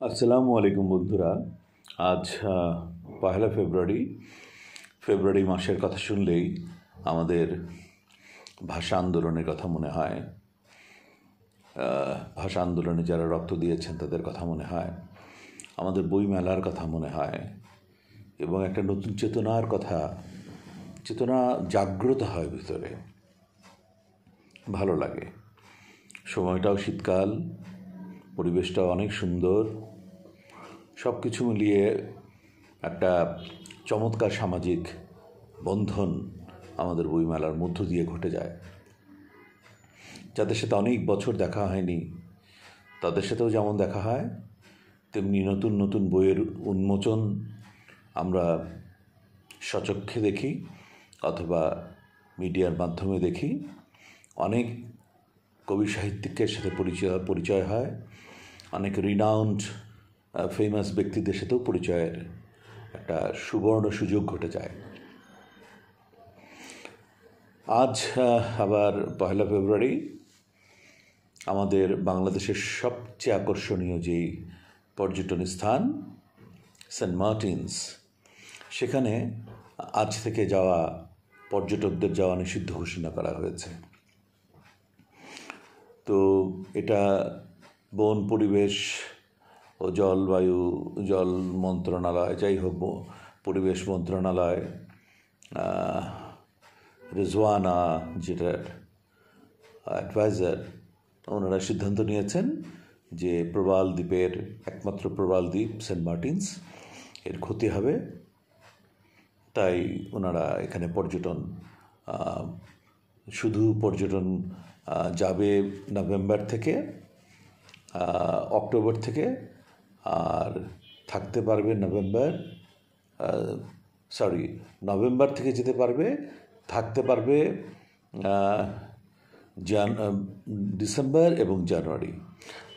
আসসালামু আলাইকুম বন্ধুরা। আজ পয়লা ফেব্রুয়ারি মাসের কথা শুনলেই আমাদের ভাষা আন্দোলনের কথা মনে হয়। ভাষা আন্দোলনে যারা রক্ত দিয়েছেন তাদের কথা মনে হয়, আমাদের বই মেলার কথা মনে হয় এবং একটা নতুন চেতনা জাগ্রত হয় ভিতরে। ভালো লাগে। সময়টাও শীতকাল, পরিবেশটাও অনেক সুন্দর, সব কিছু মিলিয়ে একটা চমৎকার সামাজিক বন্ধন আমাদের বইমেলার মধ্য দিয়ে ঘটে যায়। যাদের সাথে অনেক বছর দেখা হয়নি তাদের সাথেও যেমন দেখা হয়, তেমনি নতুন নতুন বইয়ের উন্মোচন আমরা সচক্ষে দেখি অথবা মিডিয়ার মাধ্যমে দেখি। অনেক কবি সাহিত্যিকের সাথে পরিচয় হয়, অনেক রিনাউন্ড ফেমাস ব্যক্তিদের সাথেও পরিচয়ের একটা সুবর্ণ সুযোগ ঘটে যায়। আজ আবার পয়লা ফেব্রুয়ারি, আমাদের বাংলাদেশের সবচেয়ে আকর্ষণীয় যেই পর্যটন স্থান সেন্ট মার্টিনস, সেখানে আজ থেকে পর্যটকদের যাওয়া নিষিদ্ধ ঘোষণা করা হয়েছে। তো এটা বন, পরিবেশ ও জল মন্ত্রণালয়, যাই হোক পরিবেশ মন্ত্রণালয়, রিজওয়ানা যেটার অ্যাডভাইজার, ওনারা সিদ্ধান্ত নিয়েছেন যে একমাত্র প্রবাল দ্বীপ সেন্ট মার্টিনস এর ক্ষতি হবে। তাই ওনারা এখানে শুধু পর্যটন যাবে নভেম্বর থেকে অক্টোবর থেকে, আর থাকতে পারবে নভেম্বর থেকে যেতে পারবে, থাকতে পারবে ডিসেম্বর এবং জানুয়ারি।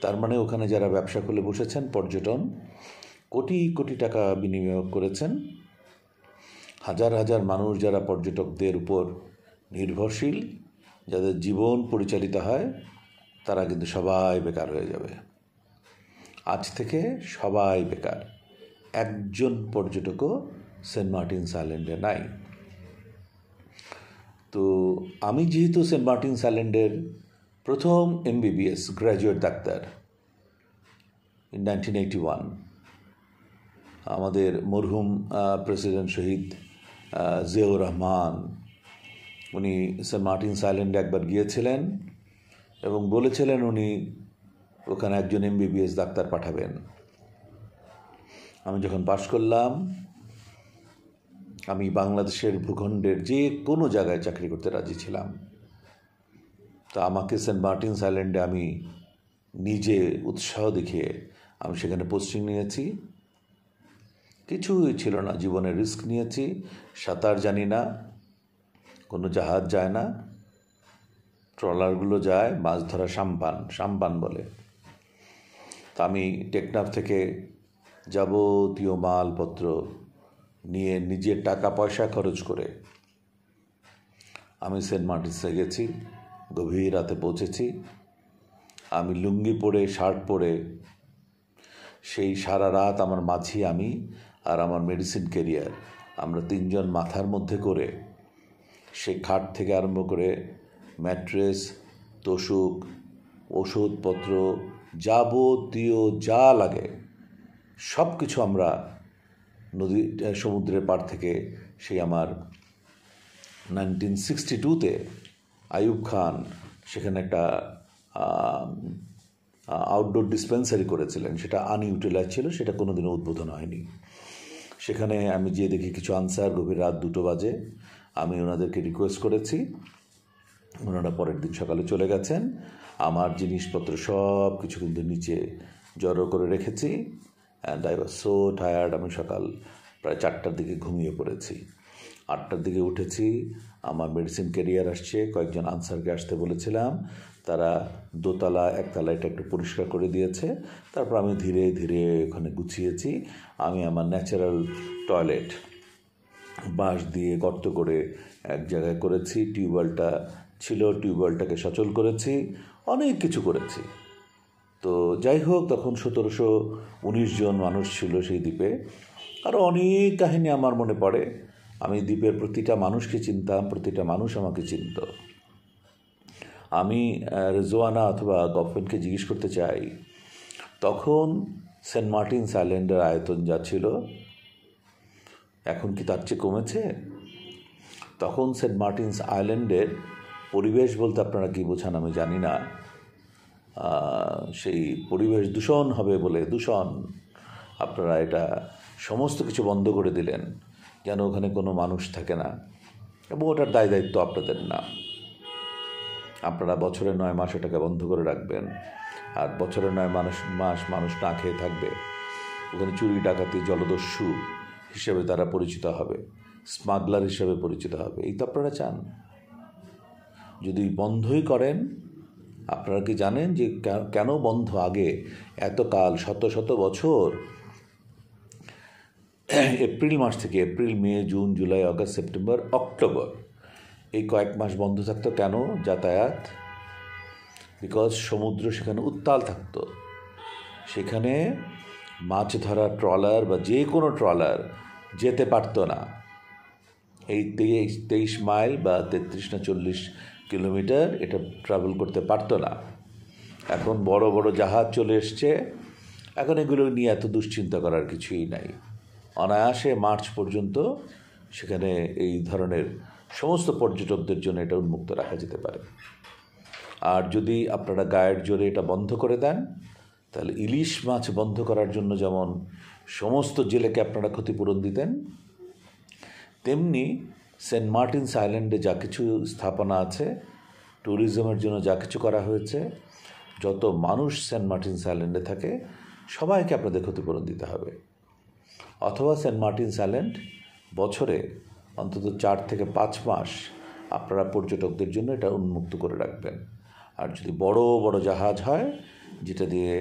তার মানে ওখানে যারা ব্যবসা খুলে বসেছেন, পর্যটন কোটি কোটি টাকা বিনিয়োগ করেছেন, হাজার হাজার মানুষ যারা পর্যটকদের উপর নির্ভরশীল, যাদের জীবন পরিচালিত হয়, তারা কিন্তু সবাই বেকার হয়ে যাবে। আজ থেকে সবাই বেকার, একজন পর্যটকও সেন্ট মার্টিনস আইল্যান্ডে নাই। তো আমি যেহেতু সেন্ট মার্টিনস আইল্যান্ডের প্রথম MBBS গ্র্যাজুয়েট ডাক্তার 1981, আমাদের মরহুম প্রেসিডেন্ট শহীদ জিয়াউর রহমান, উনি সেন্ট মার্টিনস আইল্যান্ডে একবার গিয়েছিলেন এবং বলেছিলেন উনি ওখানে একজন MBBS ডাক্তার পাঠাবেন। আমি যখন পাশ করলাম, আমি বাংলাদেশের ভূখণ্ডের যে কোনো জায়গায় চাকরি করতে রাজি ছিলাম। তা আমাকে সেন্ট মার্টিনস আইল্যান্ডে আমি নিজে উৎসাহ দেখিয়ে আমি সেখানে পোস্টিং নিয়েছি। কিছুই ছিল না, জীবনের রিস্ক নিয়েছি। সাঁতার জানি না, কোনো জাহাজ যায় না, ট্রলারগুলো যায় মাছ ধরা, সাম্পান বলে। তা আমি টেকনাফ থেকে যাবতীয় মালপত্র নিয়ে নিজের টাকা পয়সা খরচ করে আমি সেন্ট মার্টিনসে গেছি। গভীর রাতে পৌঁছেছি। আমি লুঙ্গি পরে, শার্ট পরে, সেই সারা রাত আমার মাঝি, আমি আর আমার মেডিসিন ক্যারিয়ার, আমরা তিনজন মাথার মধ্যে করে সেই খাট থেকে আরম্ভ করে ম্যাট্রেস, তোষক, ওষুধপত্র, যাবতীয় যা লাগে সব কিছু আমরা সমুদ্রের পাড় থেকে, সেই আমার 1962-তে আইয়ুব খান সেখানে একটা আউটডোর ডিসপেন্সারি করেছিলেন, সেটা আনইউটিলাইজ ছিল, সেটা কোনোদিনও উদ্বোধন হয়নি। সেখানে আমি যেয়ে দেখি কিছু আনসার, গভীর রাত 2টো বাজে। আমি ওনাদেরকে রিকোয়েস্ট করেছি, ওনারা পরের দিন সকালে চলে গেছেন। আমার জিনিসপত্র সব কিছু কিন্তু নিচে জড়ো করে রেখেছি। And I was so tired. আমি সকাল প্রায় 4টার দিকে ঘুমিয়ে পড়েছি। 8টার দিকে উঠেছি, আমার মেডিসিন ক্যারিয়ার আসছে, কয়েকজন আনসারকে আসতে বলেছিলাম, তারা দোতলা একতলা এটা একটু পরিষ্কার করে দিয়েছে। তারপর আমি ধীরে ধীরে ওখানে গুছিয়েছি। আমি আমার ন্যাচারাল টয়লেট বাঁশ দিয়ে গর্ত করে এক জায়গায় করেছি। টিউবওয়েলটা ছিল, টিউবওয়েলটাকে সচল করেছি, অনেক কিছু করেছি। তো তো যাই হোক, তখন 1719 জন মানুষ ছিল সেই দ্বীপে। আরও অনেক কাহিনী আমার মনে পড়ে। আমি দ্বীপের প্রতিটা মানুষকে চিনতাম, প্রতিটা মানুষ আমাকে চিনত। আমি রেজওয়ানা অথবা গফেনকে জিজ্ঞেস করতে চাই, তখন সেন্ট মার্টিনস আইল্যান্ডের আয়তন যা ছিল, এখন কি তার চেয়ে কমেছে? তখন সেন্ট মার্টিনস আইল্যান্ডের পরিবেশ বলতে আপনারা কী বোঝান আমি জানি না। সেই পরিবেশ দূষণ হবে বলে, আপনারা এটা সমস্ত কিছু বন্ধ করে দিলেন, যেন ওখানে কোনো মানুষ থাকে না, এবং ওটার দায় দায়িত্ব আপনাদের না। আপনারা বছরে 9 মাস এটাকে বন্ধ করে রাখবেন, আর বছরে 9 মাস মানুষ না খেয়ে থাকবে। ওখানে চুরি ডাকাতি, জলদস্যু হিসেবে তারা পরিচিত হবে, স্মাগলার হিসেবে পরিচিত হবে। এই তো আপনারা চান। যদি বন্ধই করেন, আপনারা কি জানেন যে কেন বন্ধ? আগে এতকাল, শত বছর, এপ্রিল মাস থেকে, April, May, June, July, August, September, October, এই কয়েক মাস বন্ধ থাকতো কেন যাতায়াত? বিকজ সমুদ্র সেখানে উত্তাল থাকতো। সেখানে মাছ ধরা ট্রলার বা যে কোনো ট্রলার যেতে পারতো না। এই 23 মাইল বা 33 না 40 কিলোমিটার এটা ট্রাভেল করতে পারতো না। এখন বড় বড় জাহাজ চলে এসছে, এখন এগুলো নিয়ে এত দুশ্চিন্তা করার কিছুই নাই। অনায়াসে মার্চ পর্যন্ত সেখানে এই ধরনের সমস্ত পর্যটকদের জন্য এটা উন্মুক্ত রাখা যেতে পারে। আর যদি আপনারা গায়ের জোরে এটা বন্ধ করে দেন, তাহলে ইলিশ মাছ বন্ধ করার জন্য যেমন সমস্ত জেলেকে আপনারা ক্ষতিপূরণ দিতেন, তেমনি সেন্ট মার্টিনস আইল্যান্ডে যা কিছু স্থাপনা আছে, ট্যুরিজমের জন্য যা কিছু করা হয়েছে, যত মানুষ সেন্ট মার্টিনস আইল্যান্ডে থাকে সবাইকে আপনাদের ক্ষতিপূরণ দিতে হবে। অথবা সেন্ট মার্টিনস আইল্যান্ড বছরে অন্তত 4 থেকে 5 মাস আপনারা পর্যটকদের জন্য এটা উন্মুক্ত করে রাখবেন। আর যদি বড় বড় জাহাজ হয়, যেটা দিয়ে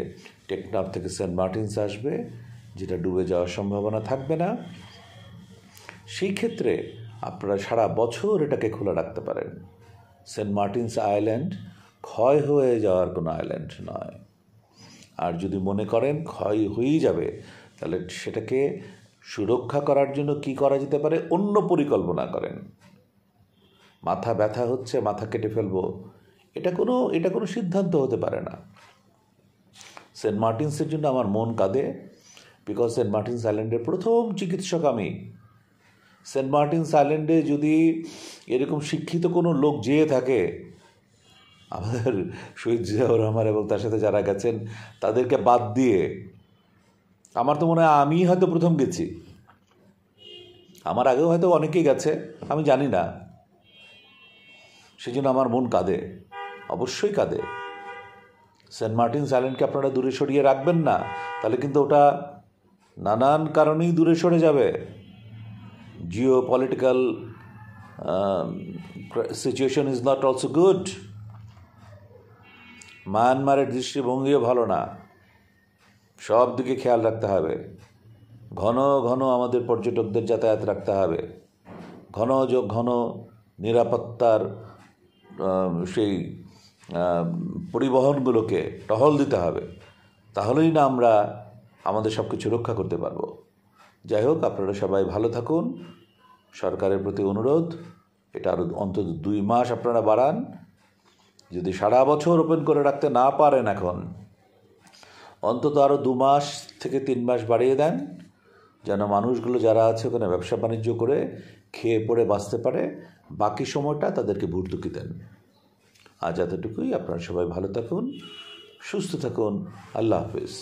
টেকনাফ থেকে সেন্ট মার্টিনস আসবে, যেটা ডুবে যাওয়ার সম্ভাবনা থাকবে না, সেই ক্ষেত্রে আপনারা সারা বছর এটাকে খোলা রাখতে পারেন। সেন্ট মার্টিনস আইল্যান্ড ক্ষয় হয়ে যাওয়ার কোনো আইল্যান্ড নয়। আর যদি মনে করেন ক্ষয় হয়েই যাবে, তাহলে সেটাকে সুরক্ষা করার জন্য কি করা যেতে পারে, অন্য পরিকল্পনা করেন। মাথা ব্যথা হচ্ছে, মাথা কেটে ফেলবো, এটা কোনো সিদ্ধান্ত হতে পারে না। সেন্ট মার্টিনসের জন্য আমার মন কাঁদে, বিকজ সেন্ট মার্টিনস আইল্যান্ডের প্রথম চিকিৎসক আমি। সেন্ট মার্টিনস আইল্যান্ডে যদি এরকম শিক্ষিত কোনো লোক যেয়ে থাকে, আমাদের শহীদ জিয়াউর রহমান এবং তার সাথে যারা গেছেন তাদেরকে বাদ দিয়ে, আমার তো মনে হয় আমি হয়তো প্রথম গেছি। আমার আগেও হয়তো অনেকেই গেছে, আমি জানি না। সেজন্য আমার মন কাঁদে, অবশ্যই কাঁদে। সেন্ট মার্টিনস আইল্যান্ডকে আপনারা দূরে সরিয়ে রাখবেন না, তাহলে কিন্তু ওটা নানান কারণেই দূরে সরে যাবে। Jio political situation is not also good. মায়ানমারের দৃষ্টিভঙ্গিও ভালো না। সব দিকে খেয়াল রাখতে হবে। ঘন ঘন আমাদের পর্যটকদের যাতায়াত রাখতে হবে। ঘন নিরাপত্তার সেই পরিবহনগুলোকে টহল দিতে হবে। তাহলেই না আমরা আমাদের সব কিছু রক্ষা করতে পারবো। যাই হোক, আপনারা সবাই ভালো থাকুন। সরকারের প্রতি অনুরোধ, এটা আরও অন্তত 2 মাস আপনারা বাড়ান। যদি সারা বছর ওপেন করে রাখতে না পারেন, এখন অন্তত আরও 2 মাস থেকে 3 মাস বাড়িয়ে দেন, যেন মানুষগুলো যারা আছে ওখানে ব্যবসা বাণিজ্য করে খেয়ে পড়ে বাঁচতে পারে। বাকি সময়টা তাদেরকে ভর্তুকি দেন। আজ এতটুকুই। আপনারা সবাই ভালো থাকুন, সুস্থ থাকুন। আল্লাহ হাফিজ।